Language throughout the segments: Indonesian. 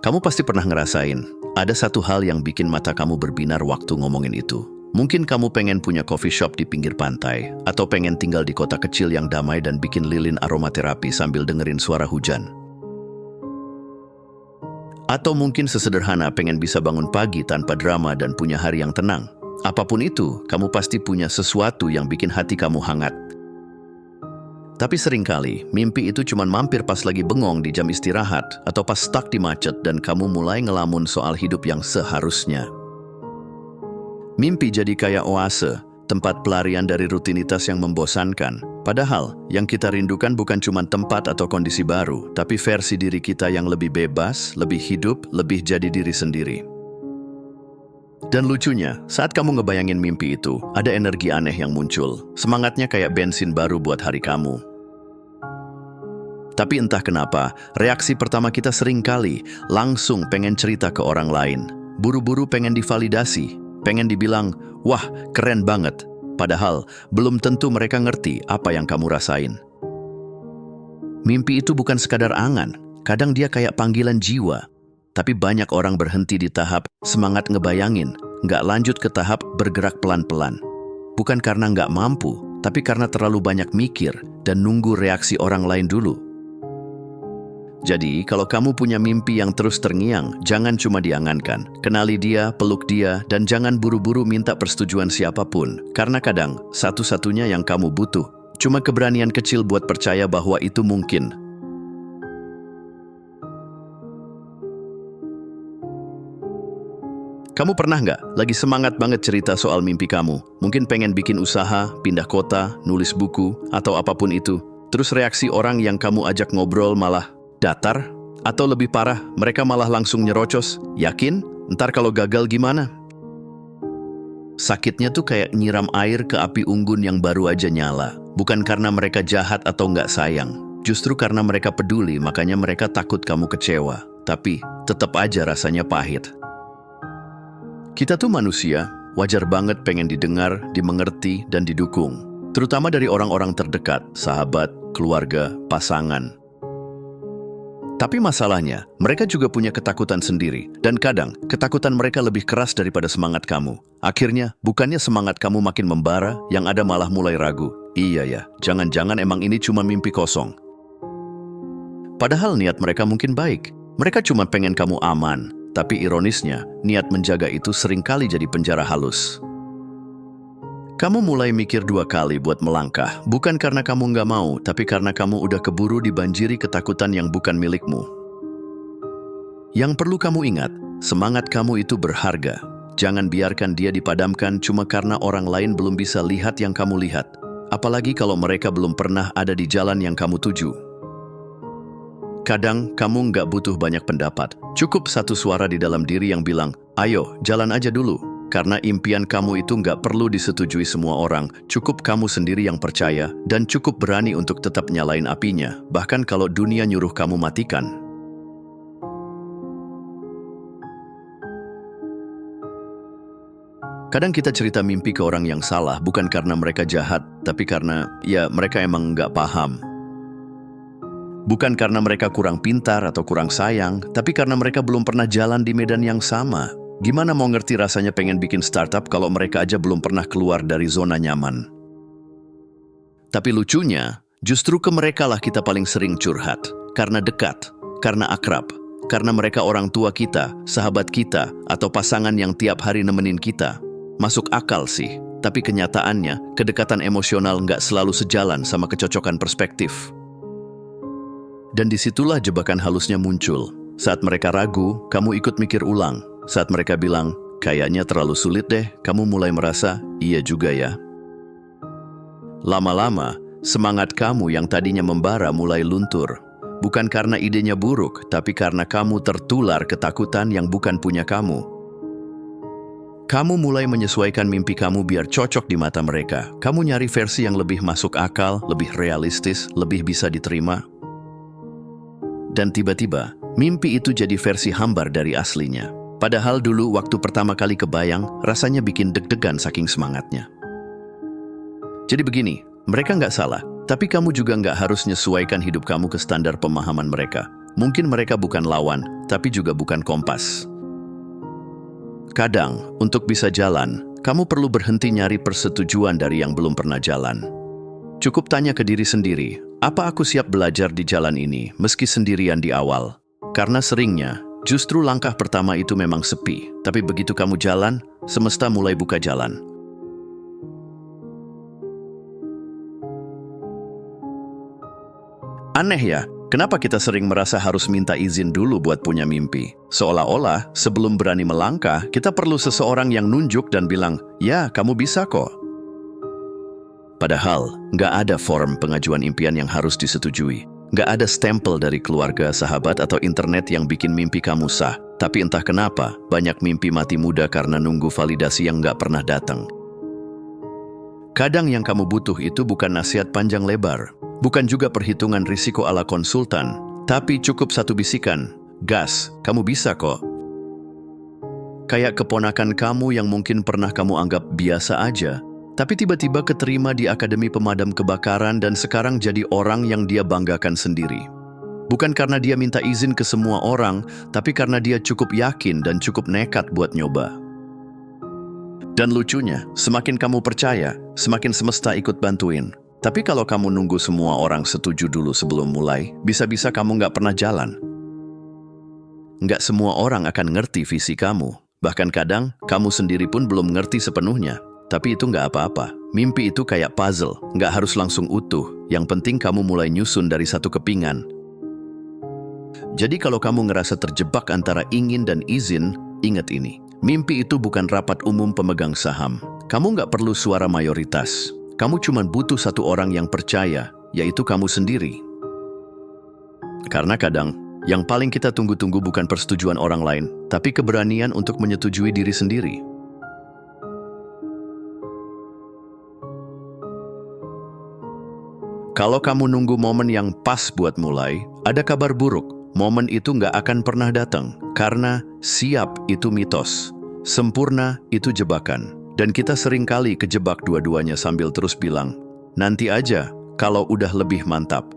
Kamu pasti pernah ngerasain, ada satu hal yang bikin mata kamu berbinar waktu ngomongin itu. Mungkin kamu pengen punya coffee shop di pinggir pantai, atau pengen tinggal di kota kecil yang damai dan bikin lilin aromaterapi sambil dengerin suara hujan. Atau mungkin sesederhana pengen bisa bangun pagi tanpa drama dan punya hari yang tenang. Apapun itu, kamu pasti punya sesuatu yang bikin hati kamu hangat. Tapi seringkali, mimpi itu cuma mampir pas lagi bengong di jam istirahat atau pas stuck di macet dan kamu mulai ngelamun soal hidup yang seharusnya. Mimpi jadi kayak oase, tempat pelarian dari rutinitas yang membosankan. Padahal, yang kita rindukan bukan cuma tempat atau kondisi baru, tapi versi diri kita yang lebih bebas, lebih hidup, lebih jadi diri sendiri. Dan lucunya, saat kamu ngebayangin mimpi itu, ada energi aneh yang muncul. Semangatnya kayak bensin baru buat hari kamu. Tapi entah kenapa, reaksi pertama kita seringkali langsung pengen cerita ke orang lain. Buru-buru pengen divalidasi, pengen dibilang, wah keren banget. Padahal, belum tentu mereka ngerti apa yang kamu rasain. Mimpi itu bukan sekadar angan, kadang dia kayak panggilan jiwa. Tapi banyak orang berhenti di tahap semangat ngebayangin, nggak lanjut ke tahap bergerak pelan-pelan. Bukan karena nggak mampu, tapi karena terlalu banyak mikir dan nunggu reaksi orang lain dulu. Jadi, kalau kamu punya mimpi yang terus terngiang, jangan cuma diangankan. Kenali dia, peluk dia, dan jangan buru-buru minta persetujuan siapapun. Karena kadang, satu-satunya yang kamu butuh, cuma keberanian kecil buat percaya bahwa itu mungkin. Kamu pernah nggak lagi semangat banget cerita soal mimpi kamu? Mungkin pengen bikin usaha, pindah kota, nulis buku, atau apapun itu. Terus reaksi orang yang kamu ajak ngobrol malah datar? Atau lebih parah, mereka malah langsung nyerocos. Yakin? Ntar kalau gagal gimana? Sakitnya tuh kayak nyiram air ke api unggun yang baru aja nyala. Bukan karena mereka jahat atau nggak sayang. Justru karena mereka peduli, makanya mereka takut kamu kecewa. Tapi, tetap aja rasanya pahit. Kita tuh manusia, wajar banget pengen didengar, dimengerti, dan didukung. Terutama dari orang-orang terdekat, sahabat, keluarga, pasangan. Tapi masalahnya, mereka juga punya ketakutan sendiri. Dan kadang, ketakutan mereka lebih keras daripada semangat kamu. Akhirnya, bukannya semangat kamu makin membara, yang ada malah mulai ragu. Iya ya, jangan-jangan emang ini cuma mimpi kosong. Padahal niat mereka mungkin baik. Mereka cuma pengen kamu aman. Tapi ironisnya, niat menjaga itu seringkali jadi penjara halus. Kamu mulai mikir 2 kali buat melangkah, bukan karena kamu nggak mau, tapi karena kamu udah keburu dibanjiri ketakutan yang bukan milikmu. Yang perlu kamu ingat, semangat kamu itu berharga. Jangan biarkan dia dipadamkan cuma karena orang lain belum bisa lihat yang kamu lihat. Apalagi kalau mereka belum pernah ada di jalan yang kamu tuju. Kadang, kamu nggak butuh banyak pendapat. Cukup satu suara di dalam diri yang bilang, ayo, jalan aja dulu. Karena impian kamu itu nggak perlu disetujui semua orang. Cukup kamu sendiri yang percaya, dan cukup berani untuk tetap nyalain apinya. Bahkan kalau dunia nyuruh kamu matikan. Kadang kita cerita mimpi ke orang yang salah, bukan karena mereka jahat, tapi karena, ya, mereka emang nggak paham. Bukan karena mereka kurang pintar atau kurang sayang, tapi karena mereka belum pernah jalan di medan yang sama. Gimana mau ngerti rasanya pengen bikin startup kalau mereka aja belum pernah keluar dari zona nyaman? Tapi lucunya, justru ke mereka lah kita paling sering curhat. Karena dekat, karena akrab, karena mereka orang tua kita, sahabat kita, atau pasangan yang tiap hari nemenin kita. Masuk akal sih, tapi kenyataannya, kedekatan emosional nggak selalu sejalan sama kecocokan perspektif. Dan disitulah jebakan halusnya muncul. Saat mereka ragu, kamu ikut mikir ulang. Saat mereka bilang, kayaknya terlalu sulit deh, kamu mulai merasa, iya juga ya. Lama-lama, semangat kamu yang tadinya membara mulai luntur. Bukan karena idenya buruk, tapi karena kamu tertular ketakutan yang bukan punya kamu. Kamu mulai menyesuaikan mimpi kamu biar cocok di mata mereka. Kamu nyari versi yang lebih masuk akal, lebih realistis, lebih bisa diterima. Dan tiba-tiba, mimpi itu jadi versi hambar dari aslinya. Padahal dulu waktu pertama kali kebayang, rasanya bikin deg-degan saking semangatnya. Jadi begini, mereka nggak salah, tapi kamu juga nggak harus menyesuaikan hidup kamu ke standar pemahaman mereka. Mungkin mereka bukan lawan, tapi juga bukan kompas. Kadang, untuk bisa jalan, kamu perlu berhenti nyari persetujuan dari yang belum pernah jalan. Cukup tanya ke diri sendiri, apa aku siap belajar di jalan ini meski sendirian di awal? Karena seringnya, justru langkah pertama itu memang sepi, tapi begitu kamu jalan, semesta mulai buka jalan. Aneh ya, kenapa kita sering merasa harus minta izin dulu buat punya mimpi? Seolah-olah sebelum berani melangkah, kita perlu seseorang yang nunjuk dan bilang, ya kamu bisa kok. Padahal, nggak ada form pengajuan impian yang harus disetujui. Nggak ada stempel dari keluarga, sahabat, atau internet yang bikin mimpi kamu sah. Tapi entah kenapa, banyak mimpi mati muda karena nunggu validasi yang nggak pernah datang. Kadang yang kamu butuh itu bukan nasihat panjang lebar, bukan juga perhitungan risiko ala konsultan, tapi cukup satu bisikan, gas, kamu bisa kok. Kayak keponakan kamu yang mungkin pernah kamu anggap biasa aja, tapi tiba-tiba keterima di Akademi Pemadam Kebakaran dan sekarang jadi orang yang dia banggakan sendiri. Bukan karena dia minta izin ke semua orang, tapi karena dia cukup yakin dan cukup nekat buat nyoba. Dan lucunya, semakin kamu percaya, semakin semesta ikut bantuin. Tapi kalau kamu nunggu semua orang setuju dulu sebelum mulai, bisa-bisa kamu nggak pernah jalan. Nggak semua orang akan ngerti visi kamu. Bahkan kadang, kamu sendiri pun belum ngerti sepenuhnya. Tapi itu nggak apa-apa. Mimpi itu kayak puzzle, nggak harus langsung utuh. Yang penting kamu mulai nyusun dari satu kepingan. Jadi kalau kamu ngerasa terjebak antara ingin dan izin, ingat ini. Mimpi itu bukan rapat umum pemegang saham. Kamu nggak perlu suara mayoritas. Kamu cuma butuh satu orang yang percaya, yaitu kamu sendiri. Karena kadang, yang paling kita tunggu-tunggu bukan persetujuan orang lain, tapi keberanian untuk menyetujui diri sendiri. Kalau kamu nunggu momen yang pas buat mulai, ada kabar buruk. Momen itu nggak akan pernah datang, karena siap itu mitos, sempurna itu jebakan. Dan kita sering kali kejebak dua-duanya sambil terus bilang, nanti aja kalau udah lebih mantap.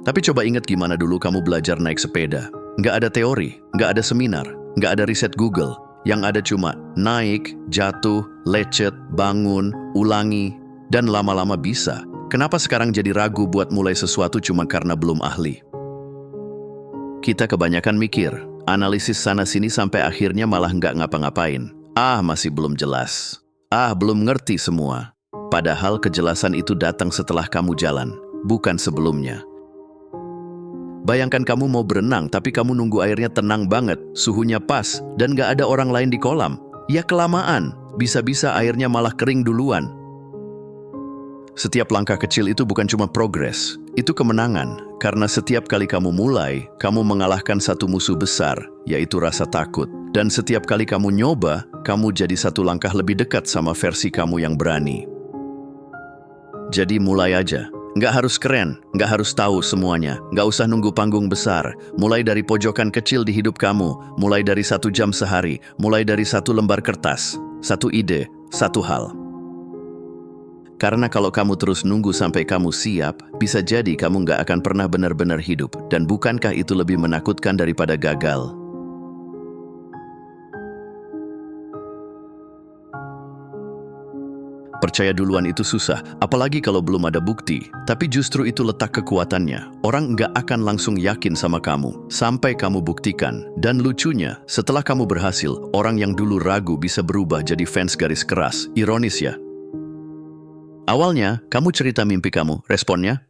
Tapi coba ingat gimana dulu kamu belajar naik sepeda. Nggak ada teori, nggak ada seminar, nggak ada riset Google. Yang ada cuma naik, jatuh, lecet, bangun, ulangi, dan lama-lama bisa. Kenapa sekarang jadi ragu buat mulai sesuatu cuma karena belum ahli? Kita kebanyakan mikir, analisis sana-sini sampai akhirnya malah nggak ngapa-ngapain. Masih belum jelas. Belum ngerti semua. Padahal kejelasan itu datang setelah kamu jalan, bukan sebelumnya. Bayangkan kamu mau berenang, tapi kamu nunggu airnya tenang banget, suhunya pas, dan nggak ada orang lain di kolam. Ya kelamaan, bisa-bisa airnya malah kering duluan. Setiap langkah kecil itu bukan cuma progres, itu kemenangan. Karena setiap kali kamu mulai, kamu mengalahkan satu musuh besar, yaitu rasa takut. Dan setiap kali kamu nyoba, kamu jadi satu langkah lebih dekat sama versi kamu yang berani. Jadi mulai aja. Nggak harus keren, nggak harus tahu semuanya, nggak usah nunggu panggung besar. Mulai dari pojokan kecil di hidup kamu, mulai dari 1 jam sehari, mulai dari 1 lembar kertas, 1 ide, 1 hal. Karena kalau kamu terus nunggu sampai kamu siap, bisa jadi kamu nggak akan pernah benar-benar hidup. Dan bukankah itu lebih menakutkan daripada gagal? Percaya duluan itu susah, apalagi kalau belum ada bukti. Tapi justru itu letak kekuatannya. Orang nggak akan langsung yakin sama kamu, sampai kamu buktikan. Dan lucunya, setelah kamu berhasil, orang yang dulu ragu bisa berubah jadi fans garis keras. Ironis ya? Awalnya, kamu cerita mimpi kamu, responnya?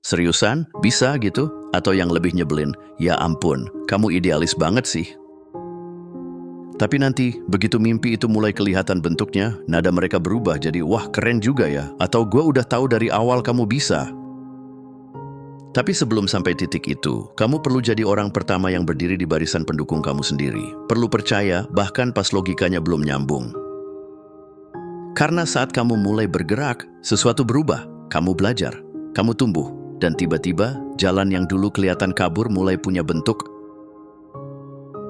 Seriusan? Bisa gitu? Atau yang lebih nyebelin, ya ampun, kamu idealis banget sih. Tapi nanti, begitu mimpi itu mulai kelihatan bentuknya, nada mereka berubah jadi, wah keren juga ya, atau gua udah tahu dari awal kamu bisa. Tapi sebelum sampai titik itu, kamu perlu jadi orang pertama yang berdiri di barisan pendukung kamu sendiri. Perlu percaya, bahkan pas logikanya belum nyambung. Karena saat kamu mulai bergerak, sesuatu berubah, kamu belajar, kamu tumbuh, dan tiba-tiba jalan yang dulu kelihatan kabur mulai punya bentuk.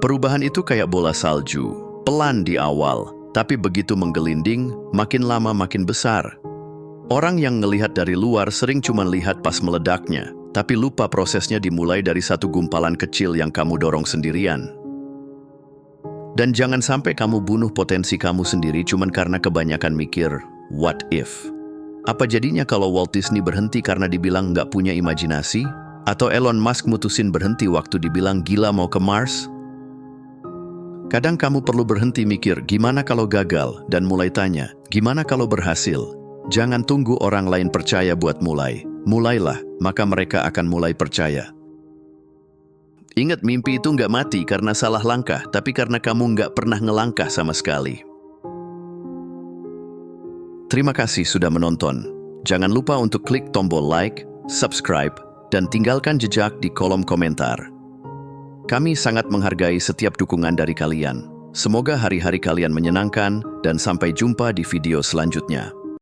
Perubahan itu kayak bola salju, pelan di awal, tapi begitu menggelinding, makin lama makin besar. Orang yang ngelihat dari luar sering cuma lihat pas meledaknya, tapi lupa prosesnya dimulai dari satu gumpalan kecil yang kamu dorong sendirian. Dan jangan sampai kamu bunuh potensi kamu sendiri cuman karena kebanyakan mikir, what if? Apa jadinya kalau Walt Disney berhenti karena dibilang nggak punya imajinasi? Atau Elon Musk mutusin berhenti waktu dibilang gila mau ke Mars? Kadang kamu perlu berhenti mikir, gimana kalau gagal? Dan mulai tanya, gimana kalau berhasil? Jangan tunggu orang lain percaya buat mulai. Mulailah, maka mereka akan mulai percaya. Ingat, mimpi itu nggak mati karena salah langkah, tapi karena kamu nggak pernah ngelangkah sama sekali. Terima kasih sudah menonton. Jangan lupa untuk klik tombol like, subscribe, dan tinggalkan jejak di kolom komentar. Kami sangat menghargai setiap dukungan dari kalian. Semoga hari-hari kalian menyenangkan dan sampai jumpa di video selanjutnya.